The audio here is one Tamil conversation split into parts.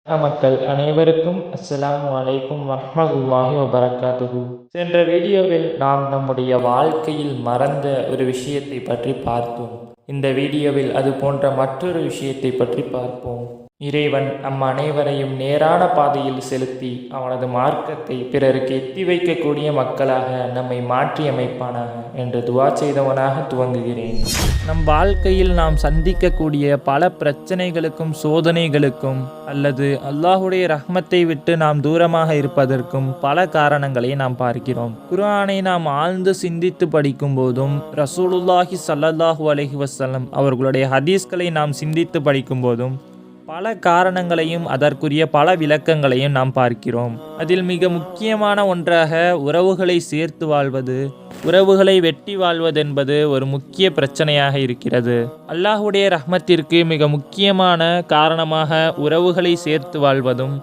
மக்கள் அனைவருக்கும் அஸ்ஸலாமு அலைக்கும் வரஹ்மத்துல்லாஹி வபரகாத்துஹு. சென்ற வீடியோவில் நாம் நம்முடைய வாழ்க்கையில் மறந்த ஒரு விஷயத்தை பற்றி பார்த்தோம். இந்த வீடியோவில் அது போன்ற மற்றொரு விஷயத்தை பற்றி பார்ப்போம். இறைவன் நம் அனைவரையும் நேரான பாதையில் செலுத்தி அவனது மார்க்கத்தை பிறருக்கு எத்தி வைக்கக்கூடிய மக்களாக நம்மை மாற்றி அமைப்பானாக என்று துவா செய்தவனாக துவங்குகிறேன். நம் வாழ்க்கையில் நாம் சந்திக்கக்கூடிய பல பிரச்சனைகளுக்கும் சோதனைகளுக்கும் அல்லது அல்லாஹுடைய ரஹ்மத்தை விட்டு நாம் தூரமாக இருப்பதற்கும் பல காரணங்களை நாம் பார்க்கிறோம். குர்ஆனை நாம் ஆழ்ந்து சிந்தித்து படிக்கும் போதும் ரசூலுல்லாஹி ஸல்லல்லாஹு அலைஹி வஸல்லம் அவர்களுடைய ஹதீஸ்களை நாம் சிந்தித்து படிக்கும் போதும் பல காரணங்களையும் அதற்குரிய பல விளக்கங்களையும் நாம் பார்க்கிறோம். அதில் மிக முக்கியமான ஒன்றாக உறவுகளை சேர்த்து வாழ்வது, உறவுகளை வெட்டி வாழ்வதென்பது ஒரு முக்கிய பிரச்சனையாக இருக்கிறது. அல்லாஹுடைய ரஹ்மத்திற்கு மிக முக்கியமான காரணமாக உறவுகளை சேர்த்து வாழ்வதும்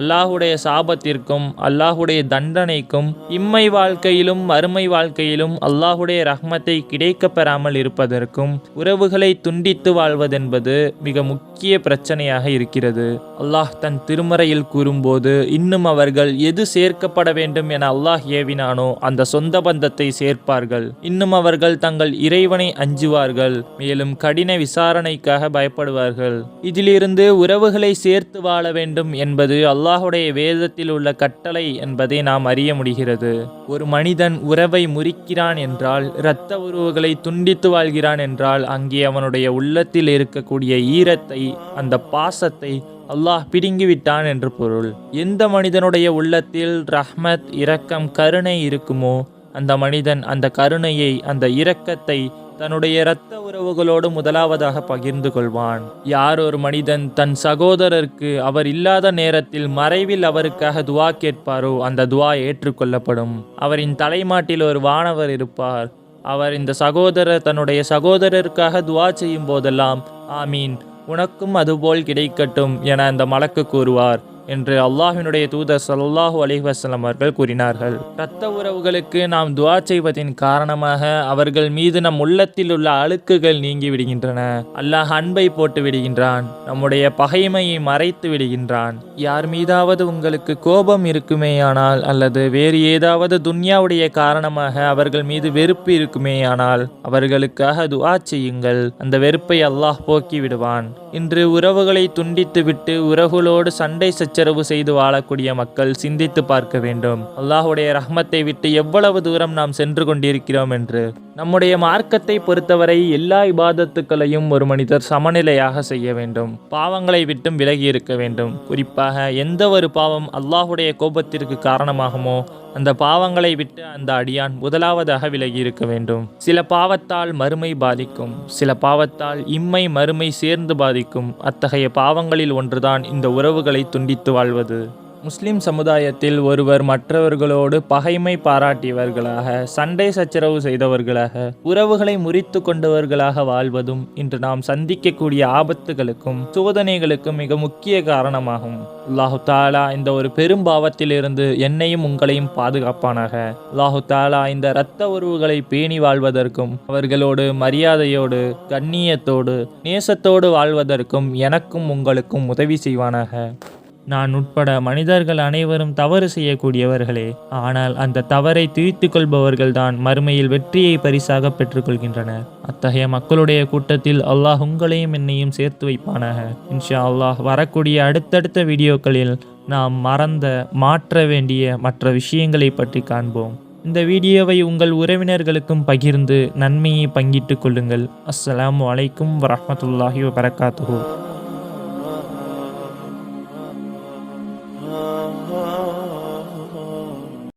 அல்லாஹுடைய சாபத்திற்கும் அல்லாஹுடைய தண்டனைக்கும் இம்மை வாழ்க்கையிலும் மறுமை வாழ்க்கையிலும் அல்லாஹுடைய ரஹ்மத்தை கிடைக்க பெறாமல் இருப்பதற்கும் உறவுகளை துண்டித்து வாழ்வதென்பது மிக முக்கிய பிரச்சனையாக இருக்கிறது. அல்லாஹ் தன் திருமறையில் கூறும்போது இன்னும் அவர்கள் எது சேர்க்கப்பட வேண்டும் என அல்லாஹ் ஏவினானோ அந்த சொந்த பந்தத்தை சேர்ப்பார்கள், இன்னும் அவர்கள் தங்கள் இறைவனை அஞ்சுவார்கள், மேலும் கடின விசாரணைக்காக பயப்படுவார்கள். இதிலிருந்து உறவுகளை சேர்த்து வாழ வேண்டும் என்பது அல்லாஹுடைய வேதத்தில் உள்ள கட்டளை என்பதை நாம் அறிய முடிகிறது. ஒரு மனிதன் உறவை முறிக்கிறான் என்றால், இரத்த உறவுகளை துண்டித்து வாழ்கிறான் என்றால், அங்கே அவனுடைய உள்ளத்தில் இருக்கக்கூடிய ஈரத்தை, அந்த பாசத்தை அல்லாஹ் பிடுங்கிவிட்டான் என்று பொருள். எந்த மனிதனுடைய உள்ளத்தில் ரஹ்மத், இரக்கம், கருணை இருக்குமோ அந்த மனிதன் அந்த கருணையை, அந்த இரக்கத்தை தன்னுடைய இரத்த உறவுகளோடு முதலாவதாக பகிர்ந்து கொள்வான். யார் ஒரு மனிதன் தன் சகோதரருக்கு அவர் இல்லாத நேரத்தில் மறைவில் அவருக்காக துவா கேட்பாரோ அந்த துவா ஏற்றுக்கொள்ளப்படும். அவரின் தலைமாட்டில் ஒரு வானவர் இருப்பார். அவர் இந்த சகோதரர் தன்னுடைய சகோதரருக்காக துவா செய்யும் போதெல்லாம் ஆமீன், உனக்கும் அதுபோல் கிடைக்கட்டும் என அந்த மலக்கு கூறுவார் என்று அல்லாஹ்வினுடைய தூதர் ஸல்லல்லாஹு அலைஹி வஸல்லம் அவர்கள் கூறினார்கள். இரத்த உறவுகளுக்கு நாம் துஆ செய்வதின் காரணமாக அவர்கள் மீது நம் உள்ளத்தில் உள்ள அழுக்குகள் நீங்கி விடுகின்றன. அல்லாஹ் அன்பை போட்டு விடுகின்றான், நம்முடைய பகைமையை மறைத்து விடுகின்றான். யார் மீதாவது உங்களுக்கு கோபம் இருக்குமேயானால் அல்லது வேறு ஏதாவது துன்யாவுடைய காரணமாக அவர்கள் மீது வெறுப்பு இருக்குமேயானால் அவர்களுக்காக துஆ செய்யுங்கள், அந்த வெறுப்பை அல்லாஹ் போக்கி விடுவான். இன்று உறவுகளை துண்டித்து விட்டு உறவுகளோடு சண்டை சச்சரவு செய்து வாழக்கூடிய மக்கள் சிந்தித்து பார்க்க வேண்டும். அல்லாஹுடைய ரஹ்மத்தை விட்டு எவ்வளவு தூரம் நாம் சென்று கொண்டிருக்கிறோம் என்று. நம்முடைய மார்க்கத்தை பொறுத்தவரை எல்லா இபாதத்துக்களையும் ஒரு மனிதர் சமநிலையாக செய்ய வேண்டும். பாவங்களை விட்டும் விலகி இருக்க வேண்டும். குறிப்பாக எந்த ஒரு பாவம் அல்லாஹுடைய கோபத்திற்கு காரணமாகுமோ அந்த பாவங்களை விட்டு அந்த அடியான் முதலாவதாக விலகி இருக்க வேண்டும். சில பாவத்தால் மறுமை பாதிக்கும், சில பாவத்தால் இம்மை மறுமை சேர்ந்து பாதிக்கும். அத்தகைய பாவங்களில் ஒன்றுதான் இந்த உறவுகளை துண்டித்து வாழ்வது. முஸ்லிம் சமுதாயத்தில் ஒருவர் மற்றவர்களோடு பகைமை பாராட்டியவர்களாக, சண்டை சச்சரவு செய்தவர்களாக, உறவுகளை முறித்து கொண்டவர்களாக வாழ்வதும் இன்று நாம் சந்திக்கக்கூடிய ஆபத்துகளுக்கும் சோதனைகளுக்கும் மிக முக்கிய காரணமாகும். அல்லாஹு தாலா இந்த ஒரு பெரும் பாவத்திலிருந்து என்னையும் உங்களையும் பாதுகாப்பானாக. அல்லாஹு தாலா இந்த இரத்த உறவுகளை பேணி வாழ்வதற்கும் அவர்களோடு மரியாதையோடு, கண்ணியத்தோடு, நேசத்தோடு வாழ்வதற்கும் எனக்கும் உங்களுக்கும் உதவி செய்வானாக. நான் உட்பட மனிதர்கள் அனைவரும் தவறு செய்யக்கூடியவர்களே, ஆனால் அந்த தவறை தீர்த்து கொள்பவர்கள்தான் மறுமையில் வெற்றியை பரிசாக பெற்றுக்கொள்கின்றனர். அத்தகைய மக்களுடைய கூட்டத்தில் அல்லாஹ் உங்களையும் என்னையும் சேர்த்து வைப்பானாக. இன்ஷா அல்லாஹ் வரக்கூடிய அடுத்தடுத்த வீடியோக்களில் நாம் மறந்த, மாற்ற வேண்டிய மற்ற விஷயங்களை பற்றி காண்போம். இந்த வீடியோவை உங்கள் உறவினர்களுக்கும் பகிர்ந்து நன்மையை பங்கிட்டு கொள்ளுங்கள். அஸ்ஸலாமு அலைக்கும் வரஹ்மத்துல்லாஹி வபரகாத்துஹு.